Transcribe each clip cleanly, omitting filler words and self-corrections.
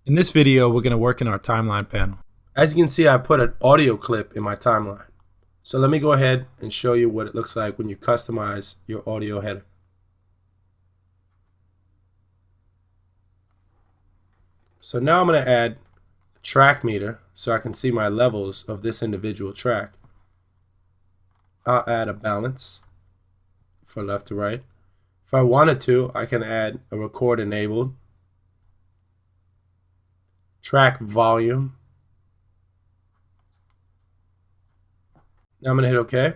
In this video, we're going to work in our timeline panel. As you can see, I put an audio clip in my timeline. So let me go ahead and show you what it looks like when you customize your audio header. So now I'm going to add a track meter so I can see my levels of this individual track. I'll add a balance for left to right. If I wanted to, I can add a record enabled, track volume. Now I'm going to hit OK.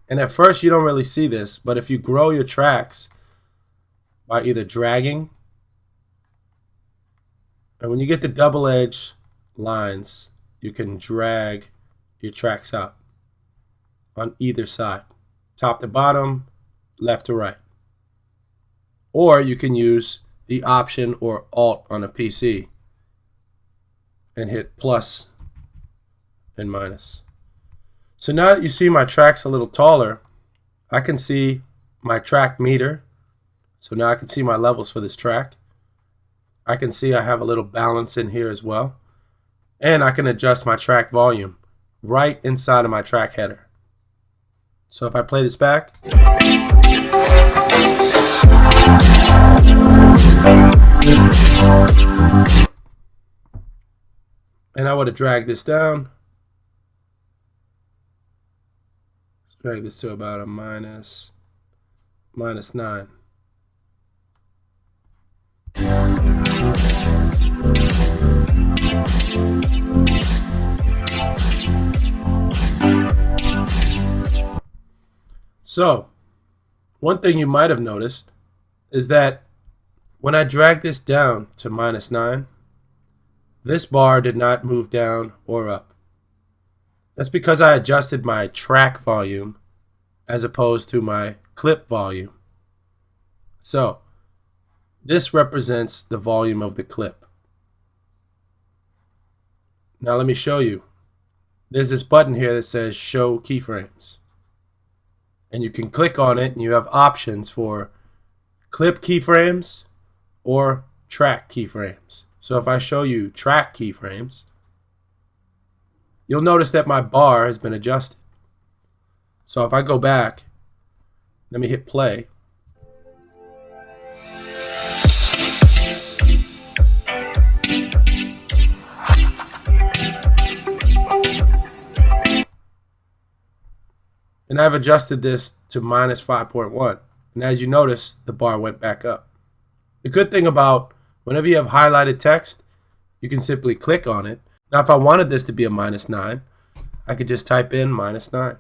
And at first you don't really see this, but if you grow your tracks by either dragging, and when you get the double edge lines, you can drag your tracks out on either side, top to bottom, left to right. Or you can use the Option or Alt on a PC and hit plus and minus. So now that you see my tracks a little taller, I can see my track meter. So now I can see my levels for this track. I can see I have a little balance in here as well. And I can adjust my track volume right inside of my track header. So if I play this back, and I would have dragged this down, let's drag this to about a minus 9. So, one thing you might have noticed is that when I drag this down to minus 9, this bar did not move down or up. That's because I adjusted my track volume as opposed to my clip volume. So, this represents the volume of the clip. Now let me show you. There's this button here that says Show Keyframes. And you can click on it and you have options for clip keyframes or track keyframes. So if I show you track keyframes, you'll notice that my bar has been adjusted. So if I go back, let me hit play. And I've adjusted this to minus 5.1. And as you notice, the bar went back up. The good thing about whenever you have highlighted text, you can simply click on it. Now if I wanted this to be a minus 9, I could just type in minus 9.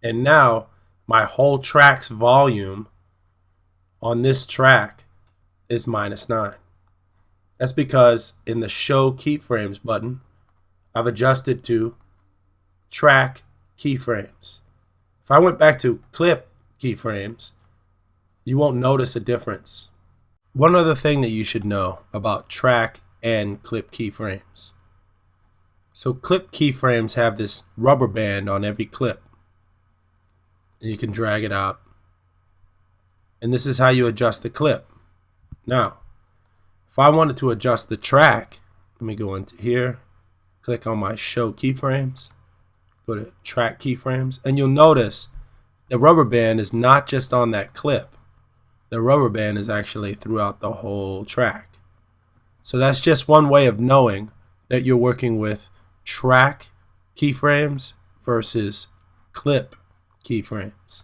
And now my whole track's volume on this track is minus 9. That's because in the Show Keyframes button, I've adjusted to track keyframes. If I went back to clip keyframes, you won't notice a difference. One other thing that you should know about track and clip keyframes. So clip keyframes have this rubber band on every clip. And you can drag it out. And this is how you adjust the clip. Now, if I wanted to adjust the track, let me go into here, click on my Show Keyframes, go to track keyframes, and you'll notice the rubber band is not just on that clip. The rubber band is actually throughout the whole track. So that's just one way of knowing that you're working with track keyframes versus clip keyframes.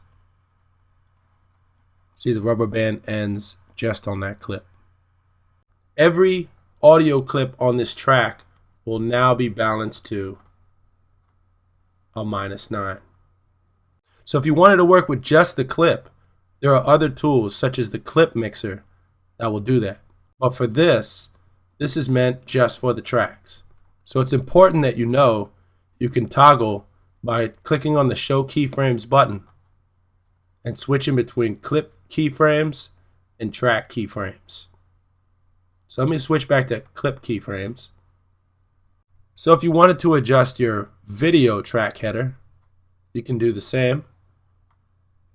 See, the rubber band ends just on that clip. Every audio clip on this track will now be balanced to a minus 9. So if you wanted to work with just the clip, there are other tools such as the clip mixer that will do that. But for this is meant just for the tracks. So it's important that you know you can toggle by clicking on the Show Keyframes button and switching between clip keyframes and track keyframes. So let me switch back to clip keyframes. So if you wanted to adjust your video track header, you can do the same.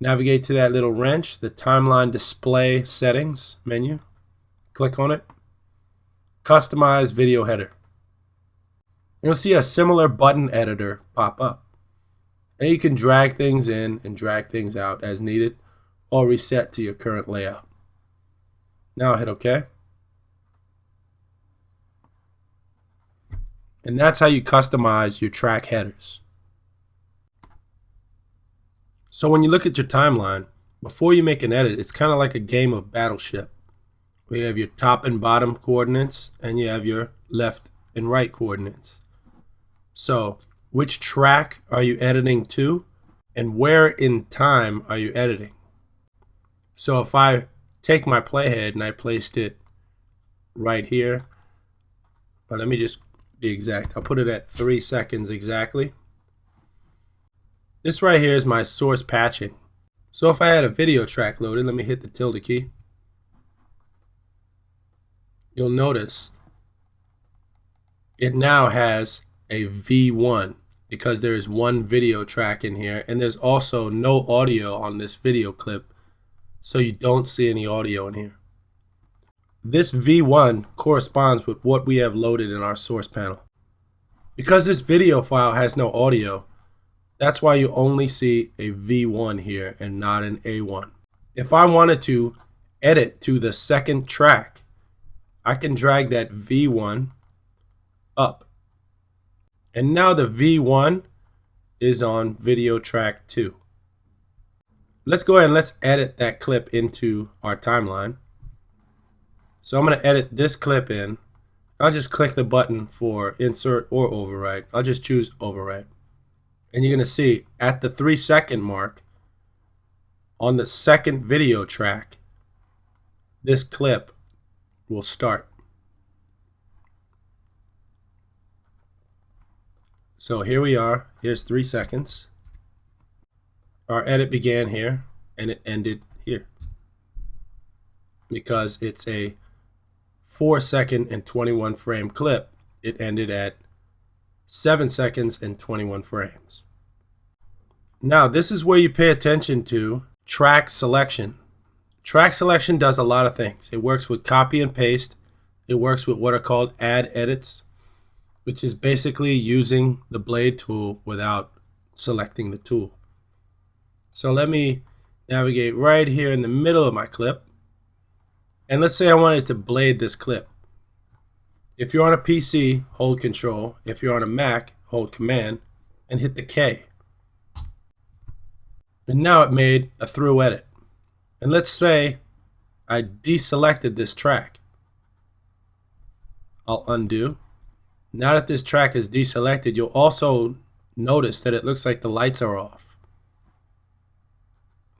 Navigate to that little wrench, the timeline display settings menu. Click on it. Customize video header. You'll see a similar button editor pop up. And you can drag things in and drag things out as needed, or reset to your current layout. Now hit OK. And that's how you customize your track headers. So when you look at your timeline, before you make an edit, it's kind of like a game of Battleship. We have your top and bottom coordinates, and you have your left and right coordinates. So which track are you editing to, and where in time are you editing? So if I take my playhead and I placed it right here, but let me just be exact. I'll put it at 3 seconds exactly. This right here is my source patching. So if I had a video track loaded, let me hit the tilde key. You'll notice it now has a V1 because there is one video track in here, and there's also no audio on this video clip, so you don't see any audio in here. This V1 corresponds with what we have loaded in our source panel. Because this video file has no audio, that's why you only see a V1 here and not an A1. If I wanted to edit to the second track, I can drag that V1 up. And now the V1 is on video track 2. Let's go ahead and let's edit that clip into our timeline. So I'm going to edit this clip in. I'll just click the button for insert or overwrite. I'll just choose overwrite. And you're going to see at the 3 second mark on the second video track, this clip will start. So here we are. Here's 3 seconds. Our edit began here and it ended here because it's a 4 second and 21 frame clip. It ended at 7 seconds and 21 frames. Now this is where you pay attention to track selection. Track selection does a lot of things. It works with copy and paste. It works with what are called add edits, which is basically using the blade tool without selecting the tool. So let me navigate right here in the middle of my clip. And let's say I wanted to blade this clip. If you're on a PC, hold Control. If you're on a Mac, hold Command and hit the K. And now it made a through edit. And let's say I deselected this track. I'll undo. Now that this track is deselected, you'll also notice that it looks like the lights are off.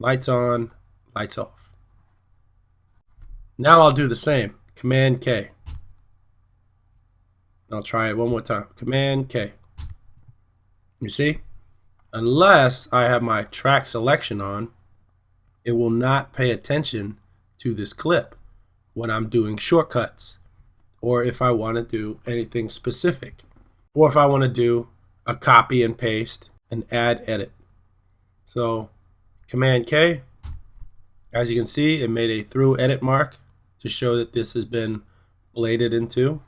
Lights on, lights off. Now I'll do the same. Command K. I'll try it one more time. Command K. You see? Unless I have my track selection on, it will not pay attention to this clip when I'm doing shortcuts, or if I want to do anything specific, or if I want to do a copy and paste and add edit. So Command K, as you can see, it made a through edit mark to show that this has been bladed into.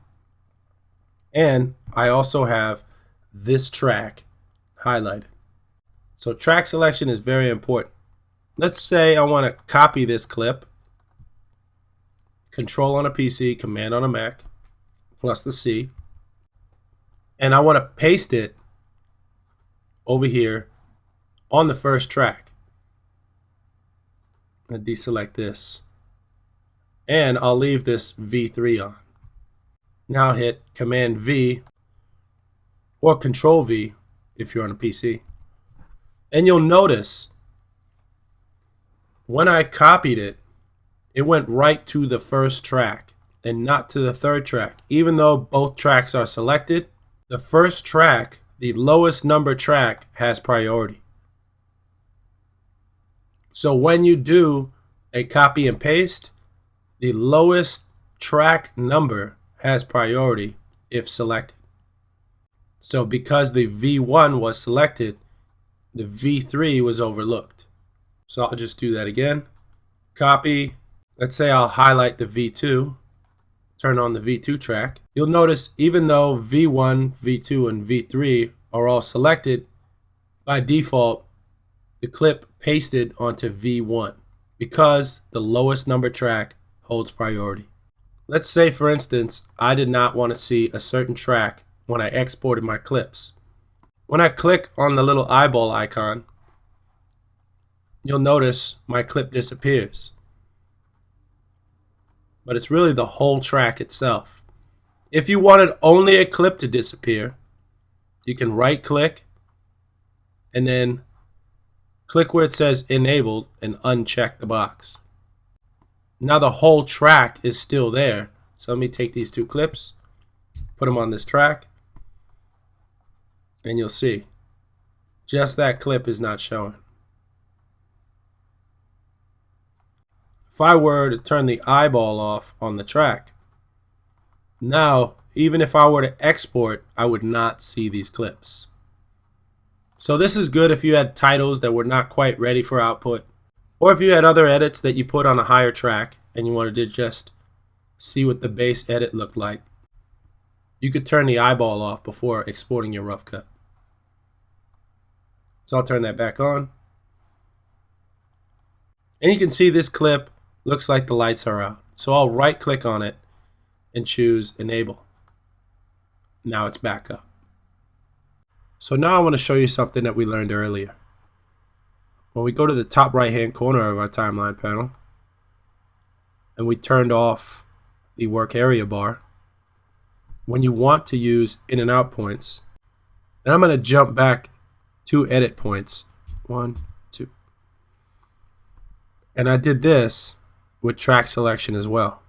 And I also have this track highlighted. So track selection is very important. Let's say I want to copy this clip. Control on a PC, Command on a Mac, plus the C. And I want to paste it over here on the first track. I'm going to deselect this. And I'll leave this V3 on. Now hit Command V or Control V if you're on a PC. And you'll notice when I copied it, it went right to the first track and not to the third track. Even though both tracks are selected, the first track, the lowest number track, has priority. So when you do a copy and paste, the lowest track number has priority if selected. So because the V1 was selected, the V3 was overlooked. So I'll just do that again. Copy. Let's say I'll highlight the V2, turn on the V2 track. You'll notice even though V1, V2, and V3 are all selected, by default, the clip pasted onto V1 because the lowest number track holds priority. Let's say, for instance, I did not want to see a certain track when I exported my clips. When I click on the little eyeball icon, you'll notice my clip disappears. But it's really the whole track itself. If you wanted only a clip to disappear, you can right click and then click where it says enabled and uncheck the box. Now the whole track is still there. So let me take these two clips, put them on this track, and you'll see just that clip is not showing. If I were to turn the eyeball off on the track, now even if I were to export, I would not see these clips. So this is good if you had titles that were not quite ready for output, or if you had other edits that you put on a higher track and you wanted to just see what the base edit looked like. You could turn the eyeball off before exporting your rough cut. So I'll turn that back on. And you can see this clip looks like the lights are out. So I'll right click on it and choose enable. Now it's back up. So now I want to show you something that we learned earlier. When we go to the top right hand corner of our timeline panel and we turned off the work area bar, when you want to use in and out points, then I'm going to jump back 2 edit points, 1, 2. And I did this with track selection as well.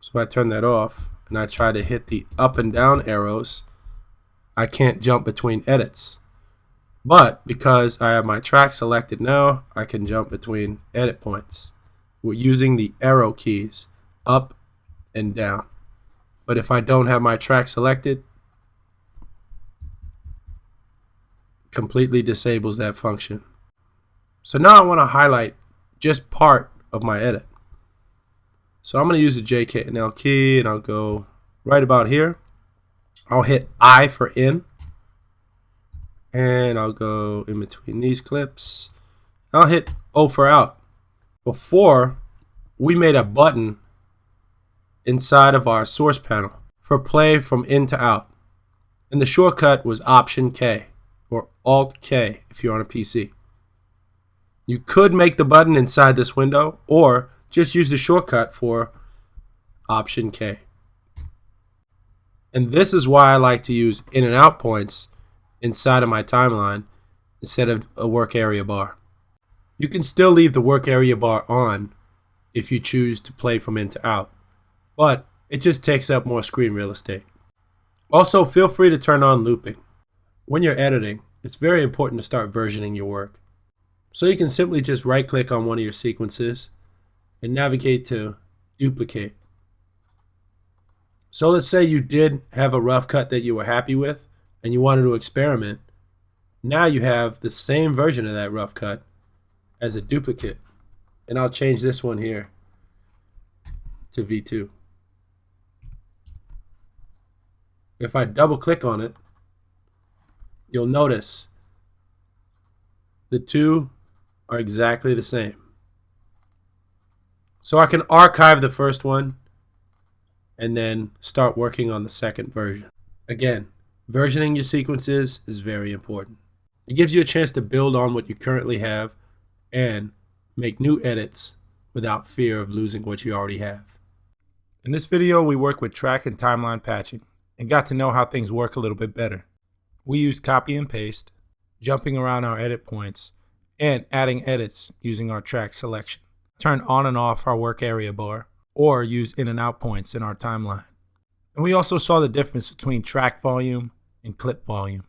So I turn that off and I try to hit the up and down arrows. I can't jump between edits. But because I have my track selected now, I can jump between edit points. We're using the arrow keys up and down. But if I don't have my track selected, completely disables that function. So now I want to highlight just part of my edit. So I'm going to use the J, K, and L key, and I'll go right about here. I'll hit I for in, and I'll go in between these clips. I'll hit O for out. Before, we made a button inside of our source panel for play from in to out, and the shortcut was Option K or Alt K if you're on a PC. You could make the button inside this window or just use the shortcut for Option K. And this is why I like to use in and out points inside of my timeline instead of a work area bar. You can still leave the work area bar on if you choose to play from in to out, but it just takes up more screen real estate. Also, feel free to turn on looping. When you're editing, it's very important to start versioning your work. So you can simply just right click on one of your sequences and navigate to duplicate. So let's say you did have a rough cut that you were happy with and you wanted to experiment. Now you have the same version of that rough cut as a duplicate. And I'll change this one here to V2. If I double click on it, you'll notice the two are exactly the same. So I can archive the first one and then start working on the second version. Again, versioning your sequences is very important. It gives you a chance to build on what you currently have and make new edits without fear of losing what you already have. In this video, we worked with track and timeline patching and got to know how things work a little bit better. We used copy and paste, jumping around our edit points, and adding edits using our track selection. Turn on and off our work area bar, or use in and out points in our timeline. And we also saw the difference between track volume and clip volume.